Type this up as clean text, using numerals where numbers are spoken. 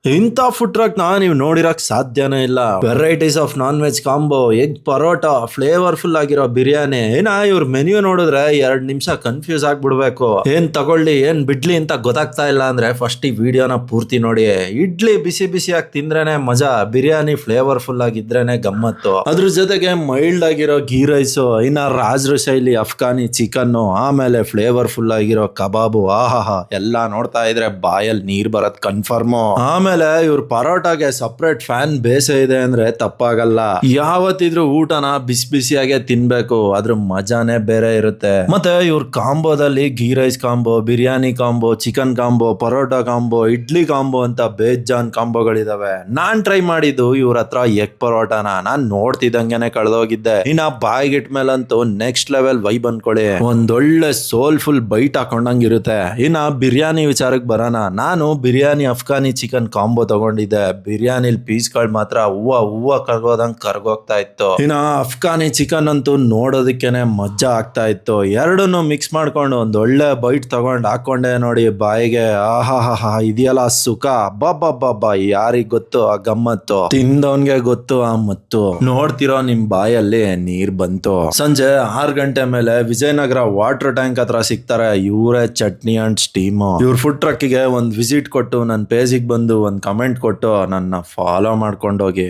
ಇಂಥ food truck ನೀವು ನೋಡಿರಕ್ ಸಾಧ್ಯನೇ ಇಲ್ಲ. Varieties of non veg combo, egg parotta, flavourful ಆಗಿರೋ ಬಿರಿಯಾನಿ. ಇವ್ರ ಮೆನ್ಯೂ ನೋಡಿದ್ರೆ 2 ನಿಮಿಷ ಕನ್ಫ್ಯೂಸ್ ಆಗ್ಬಿಡ್ಬೇಕು. ಏನ್ ತಗೊಳ್ಳಿ ಏನ್ ಬಿಡ್ಲಿ ಅಂತ ಗೊತ್ತಾಗ್ತಾ ಇಲ್ಲ ಅಂದ್ರೆ ಫಸ್ಟ್ ಈ ವಿಡಿಯೋನ ಪೂರ್ತಿ ನೋಡಿ. ಇಡ್ಲಿ ಬಿಸಿ ಬಿಸಿಯಾಗಿ ತಿಂದ್ರೇನೆ ಮಜಾ, ಬಿರಿಯಾನಿ ಫ್ಲೇವರ್ಫುಲ್ ಆಗಿದ್ರೇನೆ ಗಮ್ಮತ್ತು. ಅದ್ರ ಜೊತೆಗೆ ಮೈಲ್ಡ್ ಆಗಿರೋ ಗೀ ರೈಸ್, ರಾಜ್ರ ಶೈಲಿ ಅಫ್ಘಾನಿ ಚಿಕನ್, ಆಮೇಲೆ ಫ್ಲೇವರ್ಫುಲ್ ಆಗಿರೋ ಕಬಾಬು. ಆಹಾ, ಎಲ್ಲಾ ನೋಡ್ತಾ ಇದ್ರೆ ಬಾಯಲ್ಲಿ ನೀರ್ ಬರತ್ ಕನ್ಫರ್ಮ್. ಆಮೇಲೆ ಇವ್ರ ಪರೋಟಾಗೆ ಸಪ್ರೇಟ್ ಫ್ಯಾನ್ ಬೇಸೆ ಇದೆ ಅಂದ್ರೆ ತಪ್ಪಾಗಲ್ಲ. ಯಾವತ್ತಿದ್ರು ಊಟನ ಬಿಸಿ ಬಿಸಿಯಾಗೆ ತಿನ್ಬೇಕು, ಅದ್ರ ಮಜಾನೇ ಬೇರೆ ಇರುತ್ತೆ. ಮತ್ತೆ ಇವ್ರ ಕಾಂಬೋದಲ್ಲಿ ghee rice combo, biryani combo, chicken combo, parotta combo, idli combo ಅಂತ ಬೇಜಾನ್ ಕಾಂಬೋಗಳಿದಾವೆ. ನಾನ್ ಟ್ರೈ ಮಾಡಿದ್ದು ಇವ್ರ ಹತ್ರ ಎಗ್ ಪರೋಟಾನ. ನಾನ್ ನೋಡ್ತಿದ್ದಂಗೆನೆ ಕಳೆದೋಗಿದ್ದೆ. ಬಾಯಿಗಿಟ್ಮೇಲಂತೂ ನೆಕ್ಸ್ಟ್ ಲೆವೆಲ್ ವೈಬ್ ಅನ್ಕೊಳ್ಳಿ. ಒಂದೊಳ್ಳೆ ಸೋಲ್ಫುಲ್ ಬೈಟ್ ಹಾಕೊಂಡಂಗಿರುತ್ತೆ. ಬಿರಿಯಾನಿ ವಿಚಾರಕ್ಕೆ ಬರೋಣ. ನಾನು ಬಿರಿಯಾನಿ ಅಫ್ಘಾನಿ ಚಿಕನ್ ಕಾಂಬೋ ತಗೊಂಡಿದ್ದೆ. ಬಿರಿಯಾನಿಲ್ ಪೀಸ್ಗಳು ಮಾತ್ರ ಹೂವ ಕರ್ಗೋದಂಗ್ ಕರ್ಗೋಗ್ತಾ ಇತ್ತು. ಅಫ್ಘಾನಿ ಚಿಕನ್ ಅಂತೂ ನೋಡೋದಕ್ಕೇನೆ ಮಜಾ ಆಗ್ತಾ ಇತ್ತು. ಎರಡನ್ನು ಮಿಕ್ಸ್ ಮಾಡ್ಕೊಂಡು ಒಂದೊಳ್ಳೆ ಬೈಟ್ ತಗೊಂಡ್ ಹಾಕೊಂಡೆ ನೋಡಿ ಬಾಯಿಗೆ. ಆಹಾ, ಇದೆಯಲ್ಲ ಸುಖ, ಅಬ್ಬಬ್ಬಬ್ಬ, ಯಾರಿಗ್ ಗೊತ್ತು ಆ ಗಮ್ಮತ್ತು, ತಿಂದವನ್ಗೆ ಗೊತ್ತು ಆ ಮತ್ತು. ನೋಡ್ತಿರೋ ನಿಮ್ ಬಾಯಲ್ಲಿ ನೀರ್ ಬಂತು. ಸಂಜೆ 6 ಗಂಟೆ ಮೇಲೆ ವಿಜಯನಗರ ವಾಟರ್ ಟ್ಯಾಂಕ್ ಹತ್ರ ಸಿಗ್ತಾರೆ ಇವರೇ ಚಟ್ನಿ ಅಂಡ್ ಸ್ಟೀಮ್. ಇವ್ರ ಫುಡ್ ಟ್ರಕ್ಕಿಗೆ ಒಂದ್ ವಿಸಿಟ್ ಕೊಟ್ಟು ನನ್ನ ಪೇಜಿಗೆ ಬಂದು ಒಂದ್ ಕಮೆಂಟ್ ಕೊಟ್ಟು ನನ್ನ ಫಾಲೋ ಮಾಡ್ಕೊಂಡೋಗಿ.